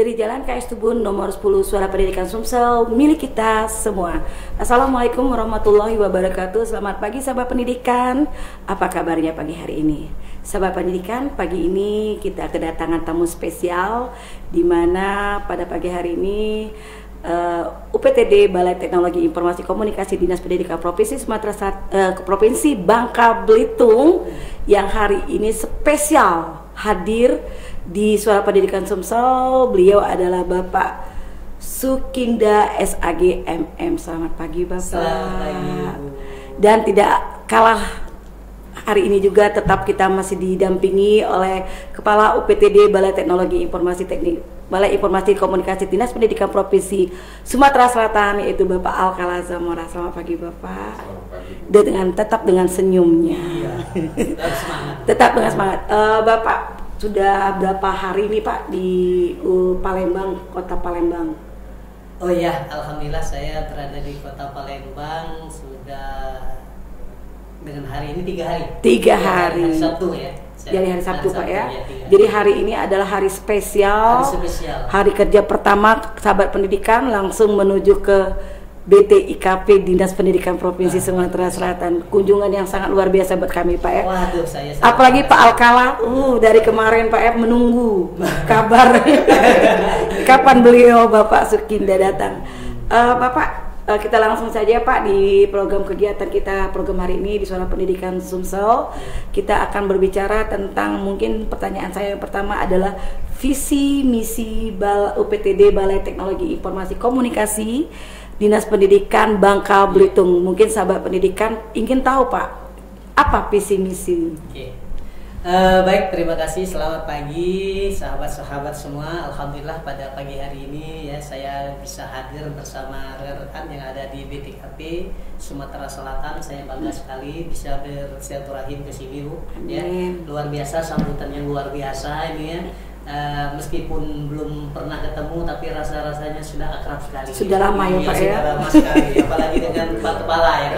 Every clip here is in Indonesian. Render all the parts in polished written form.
dari Jalan KS Tubun nomor 10 Suara Pendidikan Sumsel milik kita semua. Assalamualaikum warahmatullahi wabarakatuh. Selamat pagi sahabat pendidikan. Apa kabarnya pagi hari ini? Sahabat pendidikan, pagi ini kita kedatangan tamu spesial di mana pada pagi hari ini UPTD Balai Teknologi Informasi Komunikasi Dinas Pendidikan Provinsi Bangka Belitung yang hari ini spesial hadir di Suara Pendidikan Sumsel. Beliau adalah Bapak Sukinda SAG MM. Selamat pagi Bapak. Selamat pagi. Dan tidak kalah hari ini juga tetap kita masih didampingi oleh Kepala UPTD Balai Teknologi Balai Informasi Komunikasi Dinas Pendidikan Provinsi Sumatera Selatan, yaitu Bapak Alkala Zamora. Selamat pagi Bapak. Selamat pagi. Tetap dengan senyumnya. Iya. Tetap semangat. Tetap dengan semangat. Bapak sudah berapa hari ini Pak di Palembang, Kota Palembang? Oh ya, alhamdulillah saya berada di Kota Palembang sudah dengan hari ini 3 hari. 3 hari. Hari Sabtu ya. Jadi hari Sabtu Pak ya. 3 Jadi hari ini adalah hari spesial. Hari spesial. Hari kerja pertama sahabat pendidikan langsung menuju ke BTIKP Dinas Pendidikan Provinsi Sumatera Selatan. Kunjungan yang sangat luar biasa buat kami Pak ya. Waduh, saya apalagi Pak Alkala, dari kemarin Pak ya menunggu kabar kapan beliau Bapak Sukinda datang. Bapak, kita langsung saja Pak di program kegiatan kita, program hari ini di Suara Pendidikan Sumsel. Kita akan berbicara tentang, mungkin pertanyaan saya yang pertama adalah visi misi UPTD Balai Teknologi Informasi Komunikasi Dinas Pendidikan Bangka Belitung. Mungkin sahabat pendidikan ingin tahu Pak, apa visi misi? Oke. Baik, terima kasih. Selamat pagi sahabat-sahabat semua. Alhamdulillah pada pagi hari ini ya saya bisa hadir bersama rekan-rekan yang ada di BTKP Sumatera Selatan. Saya bangga sekali bisa bersilaturahim ke sini Bu. Ya, luar biasa, sambutan yang luar biasa ini ya. Meskipun belum pernah ketemu tapi rasa-rasanya sudah akrab sekali. Sudah lama ya Pak ya. Sudah lama sekali, apalagi dengan Pak Kepala ya.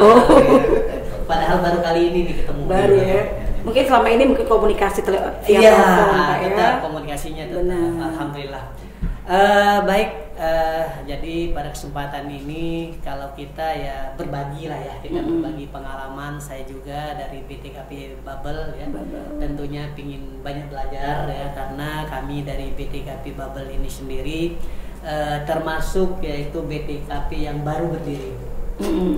Padahal baru kali ini ketemu. Baru ya. Mungkin selama ini mungkin komunikasi telepon kita komunikasinya tetap. Alhamdulillah. Baik, jadi pada kesempatan ini kalau kita ya berbagi lah ya, kita berbagi pengalaman. Saya juga dari BTKP Bubble ya, tentunya pingin banyak belajar ya, karena kami dari BTKP Bubble ini sendiri termasuk yaitu BTKP yang baru berdiri.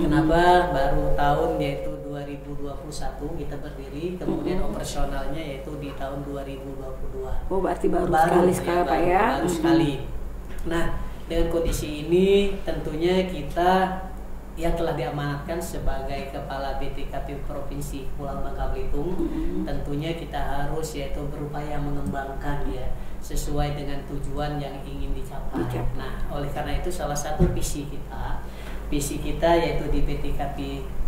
Kenapa baru tahun yaitu 2021 kita berdiri, kemudian operasionalnya yaitu di tahun 2022. Oh, berarti baru sekali Pak ya. Baru sekali. Nah, dengan kondisi ini tentunya kita yang telah diamanatkan sebagai Kepala BTKP Provinsi Kepulauan Bangka Belitung, tentunya kita harus yaitu berupaya mengembangkan ya sesuai dengan tujuan yang ingin dicapai. Nah, oleh karena itu salah satu visi kita yaitu di BTKP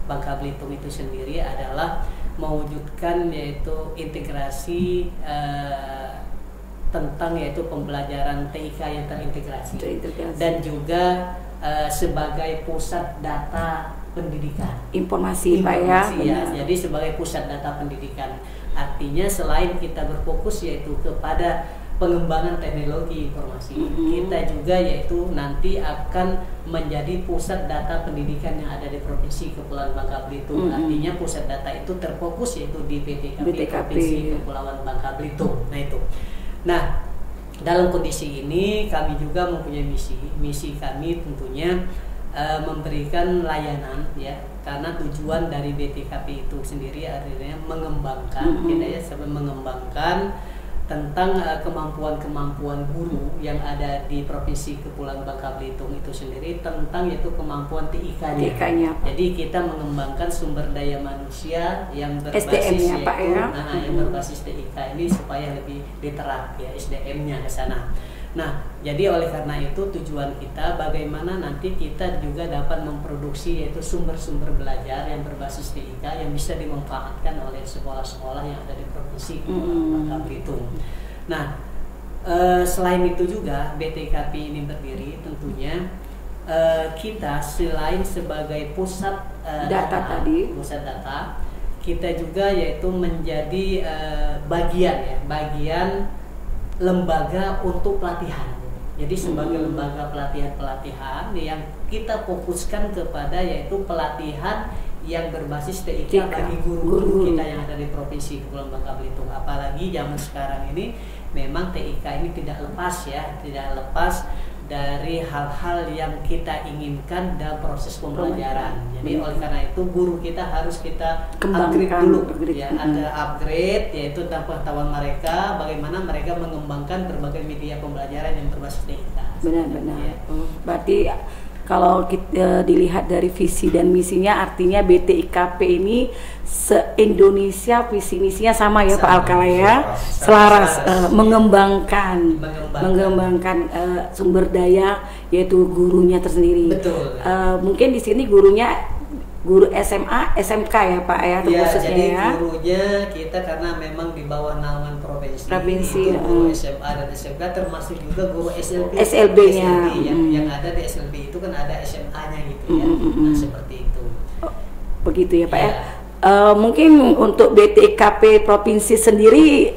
Bangka Belitung itu sendiri adalah mewujudkan yaitu integrasi tentang yaitu pembelajaran TIK yang terintegrasi. Dan juga sebagai pusat data pendidikan informasi Pak ya. Jadi sebagai pusat data pendidikan, artinya selain kita berfokus yaitu kepada pengembangan teknologi informasi, kita juga yaitu nanti akan menjadi pusat data pendidikan yang ada di Provinsi Kepulauan Bangka Belitung. Artinya pusat data itu terfokus yaitu di BTKP Provinsi Kepulauan Bangka Belitung. Nah itu. Nah, dalam kondisi ini kami juga mempunyai misi kami tentunya memberikan layanan ya, karena tujuan dari BTKP itu sendiri artinya mengembangkan mengembangkan tentang kemampuan guru yang ada di Provinsi Kepulauan Bangka Belitung itu sendiri, tentang yaitu kemampuan TIK-nya. Jadi kita mengembangkan sumber daya manusia yang berbasis SDM-nya Pak ya. Yang berbasis TIK ini supaya lebih diterap ya SDM-nya ke sana. Nah, jadi oleh karena itu tujuan kita bagaimana nanti kita juga dapat memproduksi yaitu sumber-sumber belajar yang berbasis TIK yang bisa dimanfaatkan oleh sekolah-sekolah yang ada di Provinsi Kepulauan Bangka Belitung. Nah, selain itu juga BTKP ini berdiri tentunya kita selain sebagai pusat data, kita juga yaitu menjadi bagian lembaga untuk pelatihan. Jadi sebagai lembaga pelatihan yang kita fokuskan kepada yaitu pelatihan yang berbasis TIK bagi guru-guru kita yang ada di Provinsi Kepulauan Bangka Belitung. Apalagi zaman sekarang ini memang TIK ini tidak lepas dari hal-hal yang kita inginkan dalam proses pembelajaran. Jadi oleh karena itu guru kita harus kita upgrade dulu. Ya, ada upgrade yaitu tentang pengetahuan mereka, bagaimana mereka mengembangkan berbagai media pembelajaran yang berbasis TIK. Benar-benar. Ya. Berarti kalau kita dilihat dari visi dan misinya, artinya BTIKP ini se-Indonesia visi misinya sama ya Pak Alkala ya, selaras mengembangkan sumber daya yaitu gurunya tersendiri. Betul. Mungkin di sini guru SMA, SMK ya Pak ya, khususnya jadi ya. Gurunya kita karena memang di bawah naungan provinsi guru SMA dan SMK, termasuk juga guru SLB-nya. Yang ada di SLB itu kan ada SMA-nya gitu ya. Nah, seperti itu. Begitu ya Pak ya. Mungkin untuk BTIKP provinsi sendiri,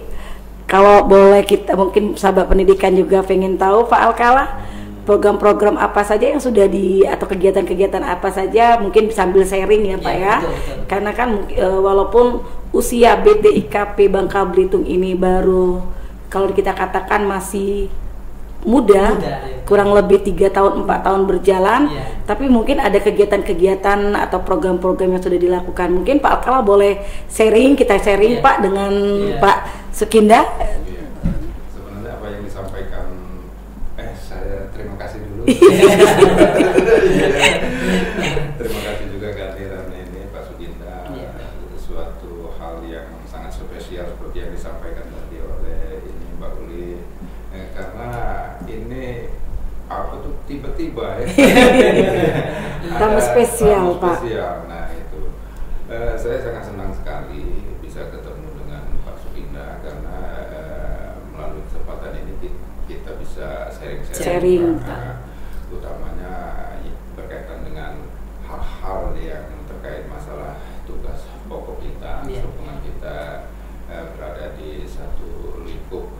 kalau boleh kita mungkin sahabat pendidikan juga pengen tahu Pak Alkala, program-program apa saja yang sudah atau kegiatan-kegiatan apa saja, mungkin sambil sharing ya Pak ya. Betul. Karena kan walaupun usia BTIKP Bangka Belitung ini baru, kalau kita katakan masih muda ya. Kurang lebih 3 tahun 4 tahun berjalan, tapi mungkin ada kegiatan-kegiatan atau program-program yang sudah dilakukan. Mungkin Pak Alkala boleh sharing, kita sharing Pak dengan Pak Sukinda. Sebenarnya apa yang disampaikan, saya terima kasih dulu. Terima kasih juga kehadiran ini Pak Sukinda. Suatu hal yang sangat spesial seperti yang disampaikan tadi oleh ini Mbak Uli. Karena ini apa tuh tiba-tiba ya. Tamu spesial Pak. Nah itu, saya sangat senang sekali bisa ketemu dengan Pak Sukinda karena melalui kesempatan ini kita bisa sharing. Utamanya berkaitan dengan hal-hal yang terkait masalah tugas pokok kita, hubungan kita berada di satu lingkup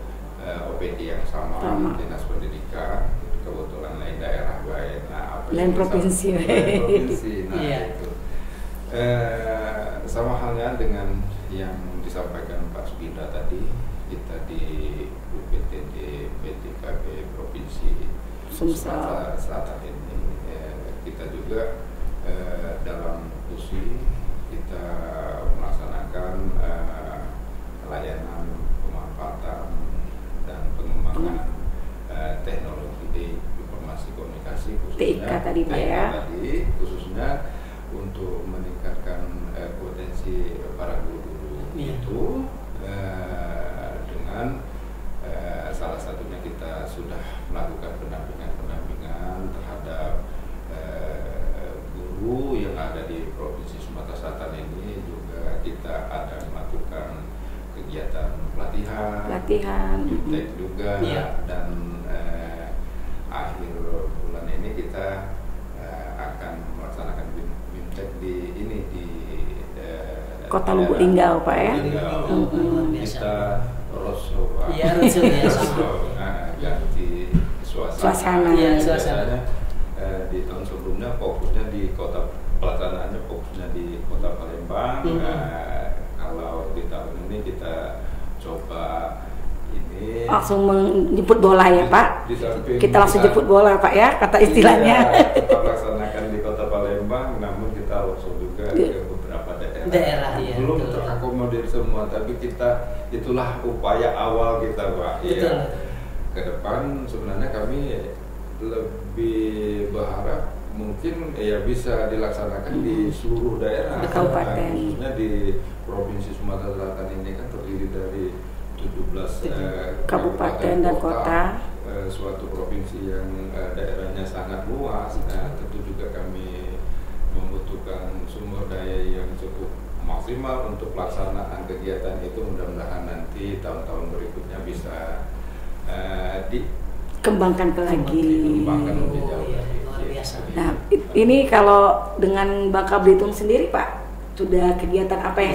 OPD yang sama. Dinas Pendidikan, kebetulan lain daerah lain, lain provinsi. Nah itu sama halnya dengan yang disampaikan Pak Sukinda tadi, kita di UPTD BTIKP Provinsi Sumatera Selatan ini kita juga dalam fungsi kita melaksanakan layanan pemanfaatan dan pengembangan teknologi informasi komunikasi khususnya tadi Pak ya. Khususnya untuk meningkatkan potensi para guru itu dengan salah satunya kita sudah melakukan pendampingan terhadap guru yang ada di Provinsi Sumatera Selatan ini. Juga kita ada melakukan kegiatan pelatihan juga dan akhir bulan ini kita akan melaksanakan BIMTEK di Kota Lubuk Linggau Pak ya. Kita roadshow, ganti suasana. Biasanya di tahun sebelumnya fokusnya di kota, pelaksanaannya fokusnya di Kota Palembang. Kalau di tahun ini kita coba ini langsung menjemput bola ya Pak. Kita langsung jemput bola Pak ya, kata istilahnya. Kita laksanakan di Kota Palembang, namun kita roadshow juga ke beberapa daerah. Belum terakomodir semua, tapi itulah upaya awal kita Pak. Ya. Ke depan sebenarnya kami lebih berharap mungkin bisa dilaksanakan di seluruh daerah. Kabupaten. Khususnya di Provinsi Sumatera Selatan ini kan terdiri dari 17 kabupaten dan kota. Suatu provinsi yang daerahnya sangat luas. Tentu juga kami membutuhkan sumber daya yang cukup maksimal untuk pelaksanaan kegiatan itu. Mudah-mudahan nanti tahun-tahun berikutnya bisa dikembangkan lagi. Lebih jauh. Nah, ini kalau dengan Bangka Belitung sendiri Pak, sudah kegiatan apa yang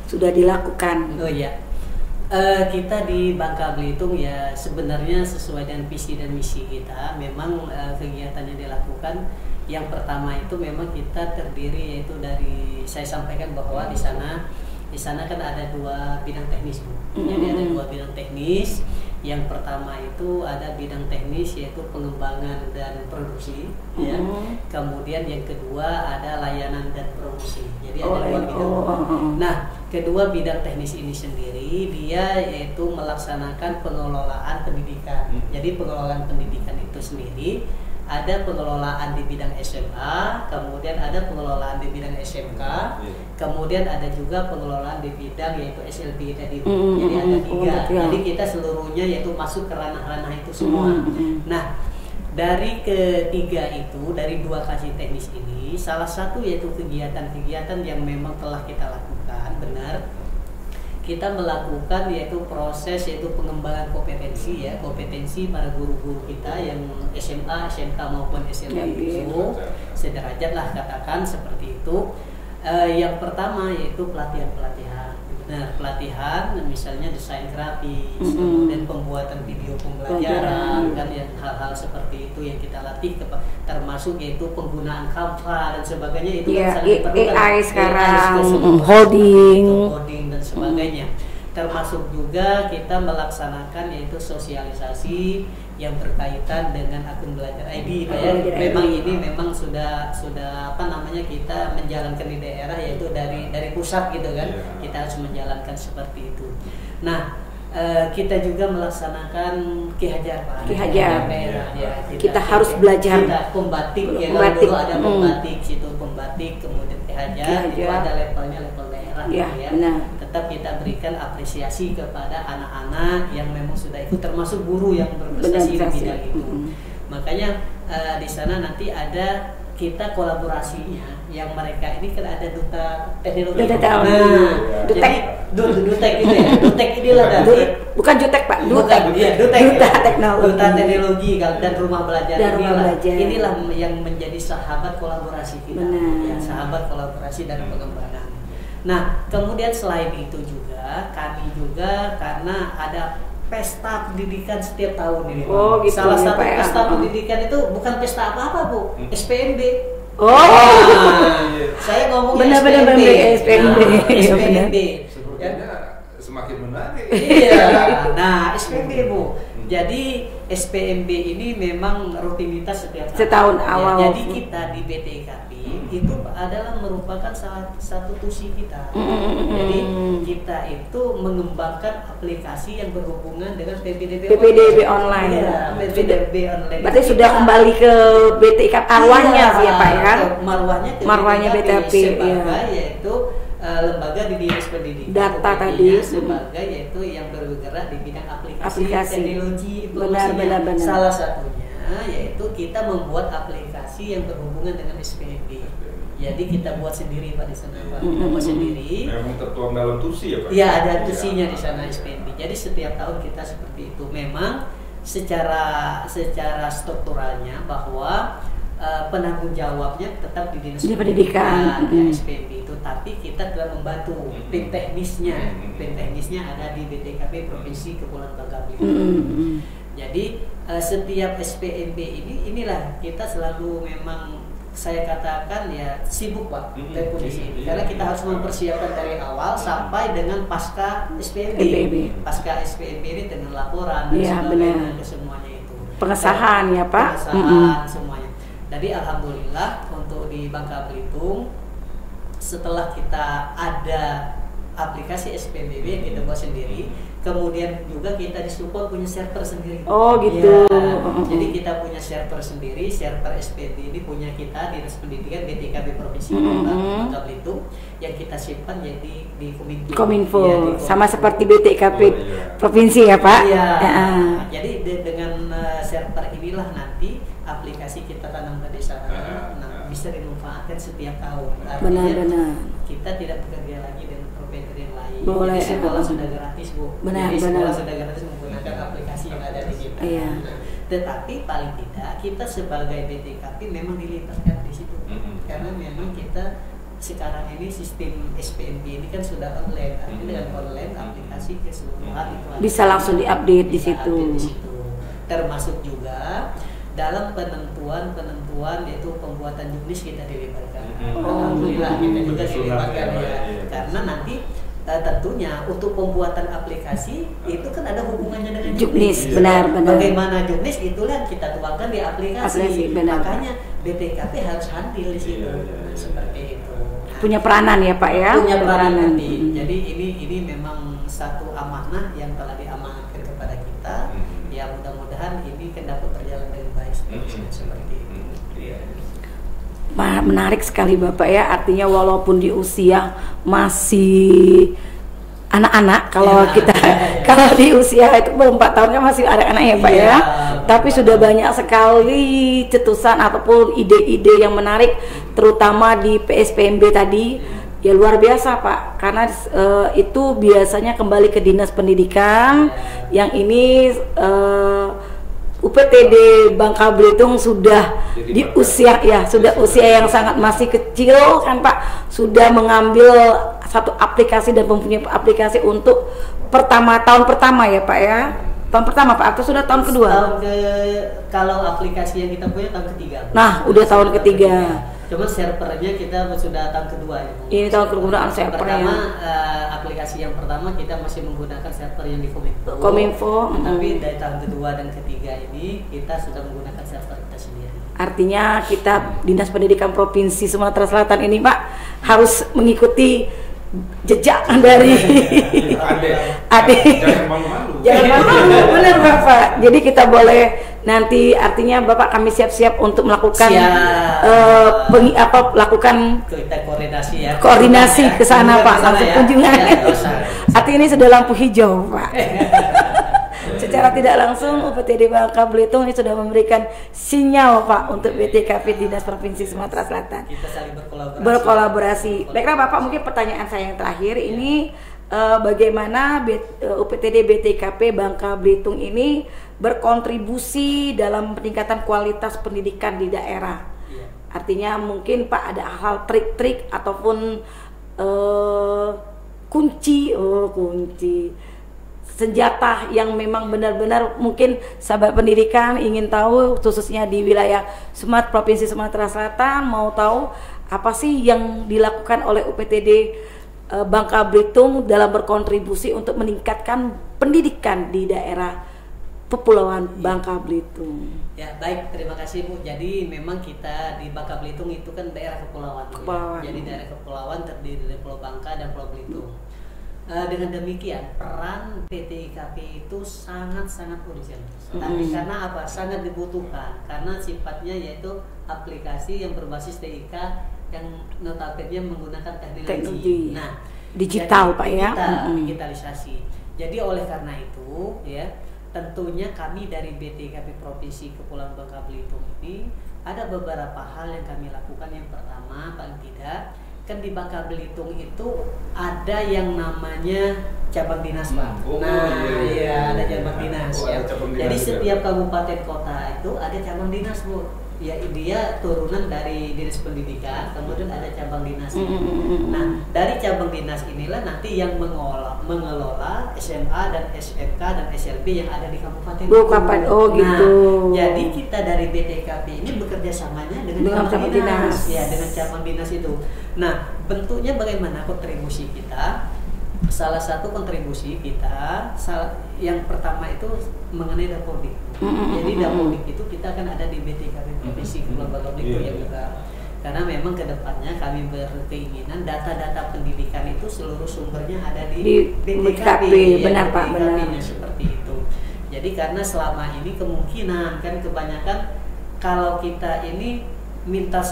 sudah dilakukan? Kita di Bangka Belitung ya sebenarnya sesuai dengan visi dan misi kita. Memang kegiatan yang dilakukan yang pertama itu memang kita terdiri yaitu dari, saya sampaikan bahwa di sana kan ada 2 bidang teknis, Bu. Jadi ada 2 bidang teknis. Yang pertama itu ada bidang teknis yaitu pengembangan dan produksi, ya. Kemudian yang kedua ada layanan dan promosi. Jadi ada 2 bidang. Nah, kedua bidang teknis ini sendiri dia yaitu melaksanakan pengelolaan pendidikan. Jadi pengelolaan pendidikan itu sendiri ada pengelolaan di bidang SMA, kemudian ada pengelolaan di bidang SMK, kemudian ada juga pengelolaan di bidang yaitu SLB tadi. Jadi ada 3. Jadi kita seluruhnya yaitu masuk ke ranah-ranah itu semua. Nah, dari ketiga itu, dari 2 kasih teknis ini, salah satu yaitu kegiatan-kegiatan yang memang telah kita lakukan, benar. Kita melakukan yaitu proses yaitu pengembangan kompetensi, ya, kompetensi para guru-guru kita yang SMA, SMK maupun SMK itu sederajat lah katakan seperti itu. Yang pertama yaitu pelatihan-pelatihan. Nah, pelatihan misalnya desain grafis, kemudian pembuatan video pembelajaran, kan yang hal-hal seperti itu yang kita latih, termasuk yaitu penggunaan Canva dan sebagainya itu kan sangat diperlukan. AI sekarang, coding dan sebagainya. Termasuk juga kita melaksanakan yaitu sosialisasi yang berkaitan dengan akun belajar ID. Memang ini memang sudah apa namanya kita menjalankan di daerah yaitu dari pusat gitu kan. Kita harus menjalankan seperti itu. Nah, kita juga melaksanakan Ki Hajar, Pak. Ki Hajar. Ya, kita harus belajar. Kita pembatik, ya kan dulu ada pembatik, situ pembatik, kemudian Ki Hajar, itu ada levelnya level daerah ya, gitu ya. Benar. Tetap kita berikan apresiasi kepada anak-anak yang memang sudah ikut, termasuk guru yang berprestasi di bidang itu. Makanya di sana nanti ada kita kolaborasinya yang mereka ini kan ada duta teknologi. Jadi dutek gitu ya. Dutek inilah dari bukan jutek Pak, dutek. Duta teknologi. Duta teknologi dan rumah belajar inilah yang menjadi sahabat kolaborasi kita. Ya, sahabat kolaborasi dan pengembangan. Nah, kemudian selain itu juga kami juga karena ada pesta pendidikan setiap tahun ini. Gitu. Salah satu pesta pendidikan itu bukan pesta apa-apa, Bu. SPMB. Saya ngomongnya SPMB. Sebenarnya semakin menarik. Iya. Nah, SPMB, Bu. Jadi SPMB ini memang rutinitas setiap tahun awal. Jadi kita di BTKP itu adalah merupakan salah satu tusi kita. Jadi kita itu mengembangkan aplikasi yang berhubungan dengan PPDB online. Ya, PPDB online. Berarti sudah kembali ke BTKP arwahnya sih ya Pak ya. Marwahnya BTKP sebagai yaitu lembaga di dinas pendidikan. Data tadi sebagai yaitu yang bergerak di bidang aplikasi. Teknologi benar. Salah satunya yaitu kita membuat aplikasi yang berhubungan dengan SPMB. Jadi kita buat sendiri Pak di sana, Pak. Kita buat sendiri. Memang tertuang dalam tusi ya Pak? Iya, ada tusinya di sana SPMB. Jadi setiap tahun kita seperti itu. Memang secara strukturalnya bahwa penanggung jawabnya tetap di dinas pendidikan ya, SPMB itu, tapi kita telah membantu tim teknisnya. Tim teknisnya ada di BTKP Provinsi Kepulauan Bangka Belitung. Jadi setiap SPMB inilah kita selalu memang saya katakan ya sibuk Pak kondisi ini, karena kita harus mempersiapkan dari awal sampai dengan pasca SPMB. Pasca SPMB ini dengan laporan dan sebagainya semuanya itu. Pengesahan ya Pak. Pengesahan semuanya. Jadi alhamdulillah untuk di Bangka Belitung setelah kita ada aplikasi SPMB yang kita buat sendiri, kemudian juga kita disupport punya server sendiri. Oh gitu. Ya, jadi kita punya server sendiri, server SPMB ini punya kita Dinas Pendidikan BTKP Provinsi Bangka Belitung yang kita simpan jadi di Kominfo. Ya, sama seperti BTKP Provinsi ya Pak. Iya. Jadi dengan server inilah nanti aplikasi kita tanamkan di sana, bisa dimanfaatkan setiap tahun. Benar. Kita tidak bekerja lagi dengan provider yang lain. Boleh. Jadi sekolah sudah gratis Bu. Jadi sekolah sudah gratis menggunakan aplikasi yang ada di kita. Iya. Tetapi paling tidak kita sebagai BTKP memang dilibatkan di situ, karena memang kita sekarang ini sistem SPMB ini kan sudah online, artinya dengan online aplikasi keseluruhan itu bisa langsung diupdate di situ. Termasuk juga dalam penentuan yaitu pembuatan juknis kita dilibatkan. Alhamdulillah kita juga dilibatkan ya. Karena nanti tentunya untuk pembuatan aplikasi itu kan ada hubungannya dengan juknis. Benar. Bagaimana juknis itulah kita tuangkan di aplikasi. Benar. Makanya BPKP harus hadir di situ. Seperti itu. Punya peranan ya Pak ya. Punya peranan. Jadi ini memang satu amanah yang telah diamanatkan kepada kita. Ya mudah-mudahan ini kan dapat berjalan dengan baik seperti itu. Menarik sekali Bapak ya, artinya walaupun di usia masih anak-anak, kalau di usia itu belum 4 tahun kan masih anak-anak ya Pak ya, tapi sudah banyak sekali cetusan ataupun ide-ide yang menarik, terutama di PSPMB tadi. Ya luar biasa Pak, karena itu biasanya kembali ke Dinas Pendidikan. Yang ini UPTD Bangka Belitung sudah di usia yang sangat masih kecil kan Pak, sudah mengambil satu aplikasi dan mempunyai aplikasi untuk tahun pertama ya Pak ya. Tahun pertama Pak, atau sudah tahun kedua? Kalau aplikasi yang kita punya tahun ketiga. Nah, udah tahun ketiga. Cuma servernya kita sudah tahun kedua ya. Ini tahun kedua servernya. Pertama aplikasi yang pertama kita masih menggunakan server yang di Kominfo. Tapi dari tahun kedua dan ketiga ini kita sudah menggunakan server kita sendiri. Artinya kita Dinas Pendidikan Provinsi Sumatera Selatan ini Pak harus mengikuti jejak dari adik. Jangan malu, benar Bapak. Jadi kita boleh nanti, artinya Bapak kami siap-siap untuk melakukan lakukan kita koordinasi ya. Koordinasi ke sana Pak, langsung kunjungan. Artinya ini sudah lampu hijau Pak. Secara tidak langsung UPTD Bangka Belitung ini sudah memberikan sinyal Pak untuk BTKP Dinas Provinsi Sumatera Selatan. Kita saling berkolaborasi. Baiklah Bapak, mungkin pertanyaan saya yang terakhir ini bagaimana UPTD BTKP Bangka Belitung ini berkontribusi dalam peningkatan kualitas pendidikan di daerah. Artinya mungkin Pak ada hal trik-trik ataupun kunci senjata yang memang benar-benar mungkin sahabat pendidikan ingin tahu, khususnya di wilayah Provinsi Sumatera Selatan, mau tahu apa sih yang dilakukan oleh UPTD Bangka Belitung dalam berkontribusi untuk meningkatkan pendidikan di daerah Kepulauan Bangka Belitung. Ya baik, terima kasih Bu. Jadi memang kita di Bangka Belitung itu kan daerah kepulauan. Jadi daerah kepulauan terdiri dari Pulau Bangka dan Pulau Belitung. Dengan demikian peran PTIKP itu sangat-sangat urgent. Tapi karena apa? Sangat dibutuhkan karena sifatnya yaitu aplikasi yang berbasis TIK yang notabene menggunakan teknologi. Nah, digital Pak ya. Digitalisasi. Jadi oleh karena itu ya, tentunya kami dari BTKP Provinsi Kepulauan Bangka Belitung ini ada beberapa hal yang kami lakukan. Yang pertama, paling tidak kan di Bangka Belitung itu ada yang namanya cabang dinas Pak. Ada cabang dinas ya. Jadi setiap kabupaten kota itu ada cabang dinas Bu. Ya dia turunan dari Dinas Pendidikan, kemudian ada cabang dinas. Nah dari cabang dinas inilah nanti yang mengelola SMA dan SMK dan SLB yang ada di kabupaten. Gitu. Jadi kita dari BTKP ini bekerja samanya dengan cabang dinas. Ya dengan cabang dinas itu. Nah bentuknya bagaimana kontribusi kita? Salah satu kontribusi kita yang pertama itu mengenai Dapodik. Jadi Dapodik itu kita akan ada di BTKP Provinsi Kepulauan Bangka Belitung ya juga. Karena memang kedepannya kami berkeinginan data-data pendidikan itu seluruh sumbernya ada di BTKP. Benar Pak, benar. Seperti itu. Jadi karena selama ini kemungkinan kan kebanyakan kalau kita ini minta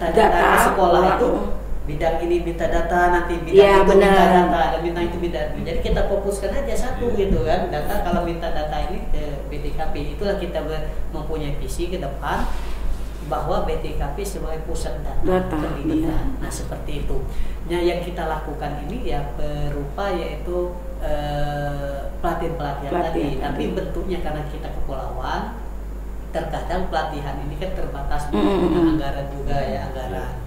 data ke sekolah itu bidang ini minta data, nanti bidang itu minta data, dan bidang itu minta. Jadi kita fokuskan aja satu gitu kan, data. Kalau minta data ini ke BTKP, itulah kita mempunyai visi ke depan bahwa BTKP sebagai pusat data pendidikan. Nah seperti itu. Nah yang kita lakukan ini ya berupa yaitu pelatihan tadi, tapi bentuknya karena kita kepulauan, terkadang pelatihan ini kan terbatas dengan anggaran juga ya anggaran.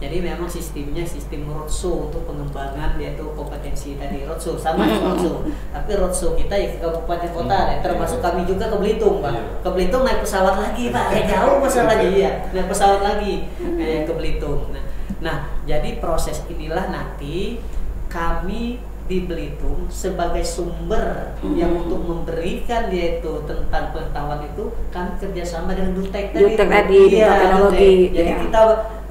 Jadi memang sistemnya sistem roadshow untuk pengembangan yaitu kompetensi tadi roadshow sama roadshow. Tapi roadshow kita ya ke kabupaten kota, termasuk kami juga ke Belitung, Pak. Ke Belitung naik pesawat lagi, Pak. Jauh masalahnya ya, naik pesawat lagi ke Belitung. Nah, jadi proses inilah nanti kami di Belitung sebagai sumber yang untuk memberikan yaitu tentang pengetahuan itu kami kerjasama dengan Dutek tadi, teknologi. Jadi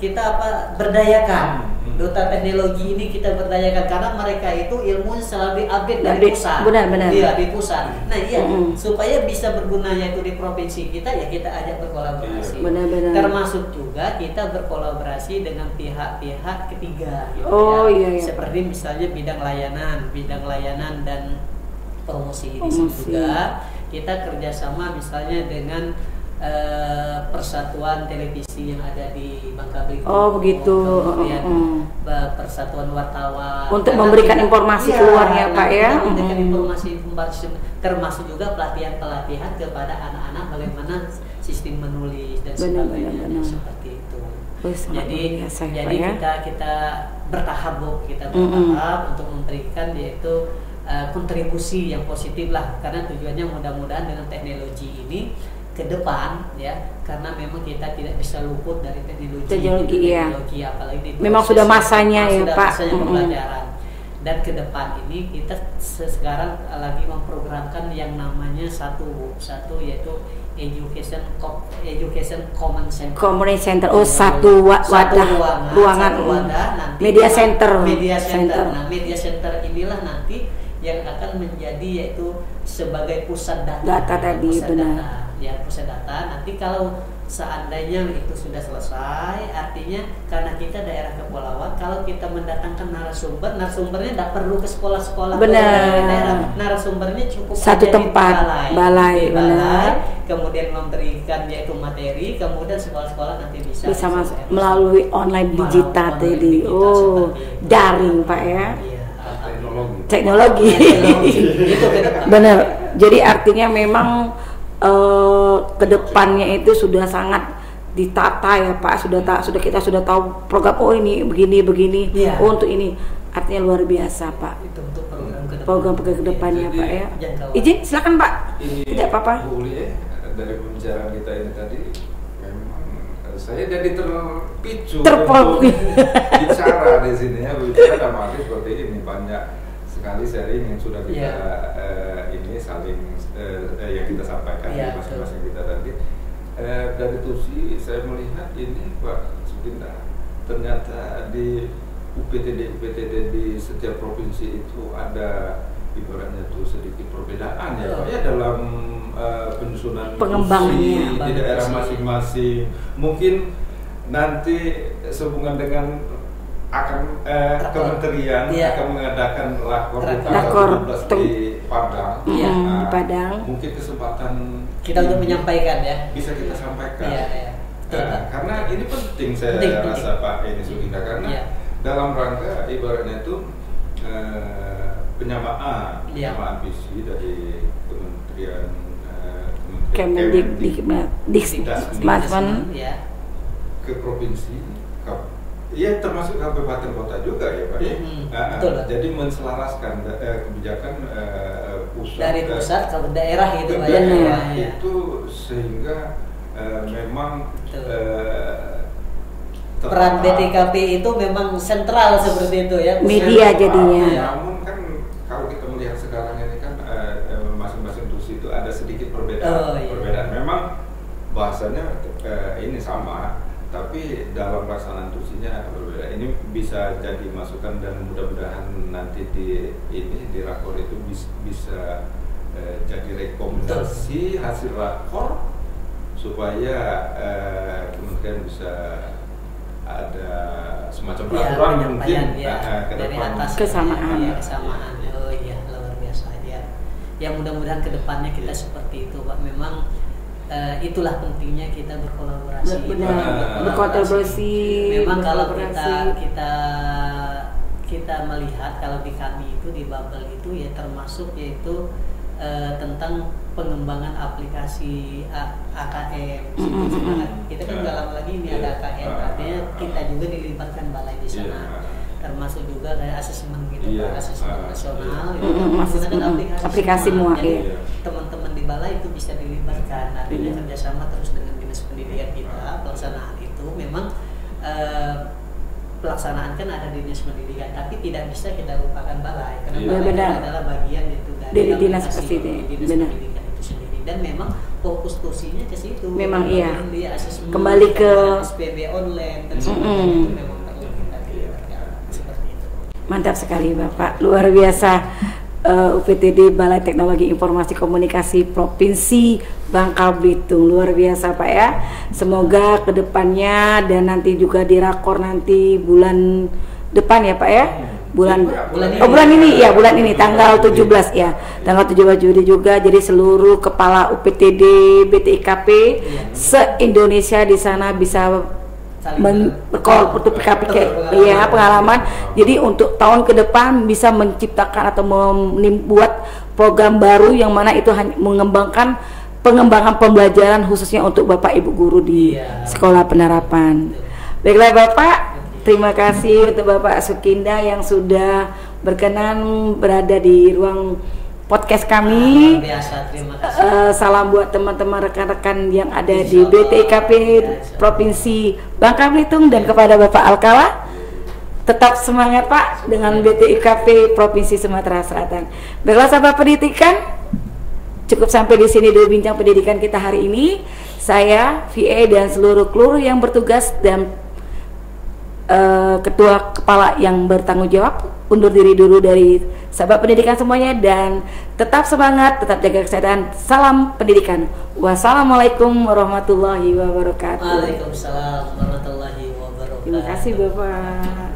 kita berdayakan Duta Teknologi ini, kita berdayakan karena mereka itu ilmunya selalu diupdate dari pusat. Benar. Iya, di pusat. Nah, supaya bisa bergunanya itu di provinsi kita ya kita ajak berkolaborasi. Benar. Termasuk juga kita berkolaborasi dengan pihak-pihak ketiga gitu Iya. Seperti misalnya bidang layanan dan promosi. Di sini juga kita kerjasama misalnya dengan persatuan televisi yang ada di Bangka Belitung. Oh begitu. Kemudian persatuan wartawan. Untuk memberikan informasi keluarnya Pak ya. Memberikan informasi termasuk juga pelatihan kepada anak-anak bagaimana sistem menulis dan sebagainya seperti itu. Jadi kita bertahap untuk memberikan yaitu kontribusi yang positif lah, karena tujuannya mudah-mudahan dengan teknologi ini ke depan ya, karena memang kita tidak bisa luput dari teknologi apalagi memang sudah masanya ya Pak. Masanya pembelajaran. Dan ke depan ini kita sekarang lagi memprogramkan yang namanya satu yaitu Education Common Center. Satu ruangan nanti media center. Nah, media center inilah nanti yang akan menjadi yaitu sebagai pusat data pusat data. Nanti kalau seandainya itu sudah selesai, artinya karena kita daerah kepulauan, kalau kita mendatangkan narasumbernya tidak perlu ke sekolah-sekolah daerah, narasumbernya cukup satu tempat balai, kemudian memberikan yaitu materi, kemudian sekolah-sekolah nanti bisa melalui online digital tadi. Daring Pak ya. Teknologi. Benar. Jadi artinya memang kedepannya itu sudah sangat ditata ya Pak. Kita sudah tahu program ini begini. Untuk ini artinya luar biasa Pak. Itu untuk program kedepannya Pak ya. Izin silakan Pak. Tidak apa-apa. Dari pembicaraan kita ini tadi memang saya jadi terpicu bicara di sini ya, bicara dalam arti seperti ini, banyak sekali sharing yang sudah kita ini saling yang kita sampaikan di masing-masing kita tadi. Dari TUSI saya melihat ini Pak Sudinda, ternyata di UPTD di setiap provinsi itu ada ibaratnya tuh sedikit perbedaan ya Pak ya dalam penyusunan pengembangannya di daerah masing-masing. Mungkin nanti sehubungan dengan akan kementerian akan mengadakan rakor di Padang. Di Padang. Mungkin kesempatan kita untuk menyampaikan ya. Bisa kita sampaikan. Karena ini penting saya rasa Pak ini Sudinda, karena dalam rangka ibaratnya itu penyamaan visi dari Kementerian ke provinsi, termasuk kabupaten kota juga ya Pak. Jadi menselaraskan kebijakan pusat dari pusat ke daerah gitu Pak. Itu sehingga memang peran BTKP itu memang sentral seperti itu ya. Media jadinya. Namun kan kalau kita melihat sekarang ini kan masing-masing TUSI itu ada sedikit perbedaan. Memang bahasanya ini sama, tapi dalam pelaksanaan TUSI-nya berbeda. Ini bisa jadi masukan dan mudah-mudahan nanti di rakor itu bisa jadi rekomendasi hasil rakor supaya kementerian bisa ada semacam peraturan mungkin ke depan kesamaan. Oh iya, luar biasa ya. Ya mudah-mudahan ke depannya kita seperti itu Pak. Memang itulah pentingnya kita berkolaborasi. Berkolaborasi. Memang kalau kita melihat kalau di kami itu di Babel itu ya termasuk yaitu tentang pengembangan aplikasi AKM. Kita kan nggak lama lagi ini ada AKM, artinya kita juga dilibatkan balai di sana, termasuk juga kayak asesmen gitu, asesmen nasional, menggunakan aplikasi semua. Teman-teman di balai itu bisa dilibatkan, artinya kerjasama terus dengan dinas pendidikan kita. Pelaksanaan itu memang pelaksanaan kan ada di dinas pendidikan, tapi tidak bisa kita lupakan balai, karena balai adalah bagian itu dari dinas pendidikan itu sendiri, dan memang fokus kursinya ke situ. Memang dia asesmen, kembali ke SPB online dan sebagainya, itu memang perlu kita seperti itu. Mantap sekali Bapak, luar biasa. UPTD Balai Teknologi Informasi Komunikasi Provinsi Bangka Belitung, luar biasa Pak ya. Semoga kedepannya dan nanti juga di rakor nanti bulan depan ya Pak ya, bulan ini tanggal 17 ya, tanggal 17 Juli juga. Jadi seluruh kepala UPTD BTIKP se-Indonesia di sana bisa pengalaman. Jadi untuk tahun ke depan bisa menciptakan atau membuat program baru yang mana itu hanya mengembangkan pengembangan pembelajaran khususnya untuk Bapak Ibu guru di sekolah penerapan. Baiklah Bapak, terima kasih untuk Bapak Sukinda yang sudah berkenan berada di ruang podcast kami. Terima kasih. Salam buat teman-teman rekan-rekan yang ada di BTIKP Provinsi Bangka Belitung dan kepada Bapak Alkala. Tetap semangat Pak dengan BTIKP Provinsi Sumatera Selatan. Baiklah sahabat pendidikan, cukup sampai di sini dulu bincang pendidikan kita hari ini. Saya VA dan seluruh kru yang bertugas dan ketua kepala yang bertanggung jawab undur diri dulu dari sahabat pendidikan semuanya, dan tetap semangat, tetap jaga kesehatan. Salam pendidikan. Wassalamualaikum warahmatullahi wabarakatuh. Waalaikumsalam warahmatullahi wabarakatuh. Terima kasih Bapak.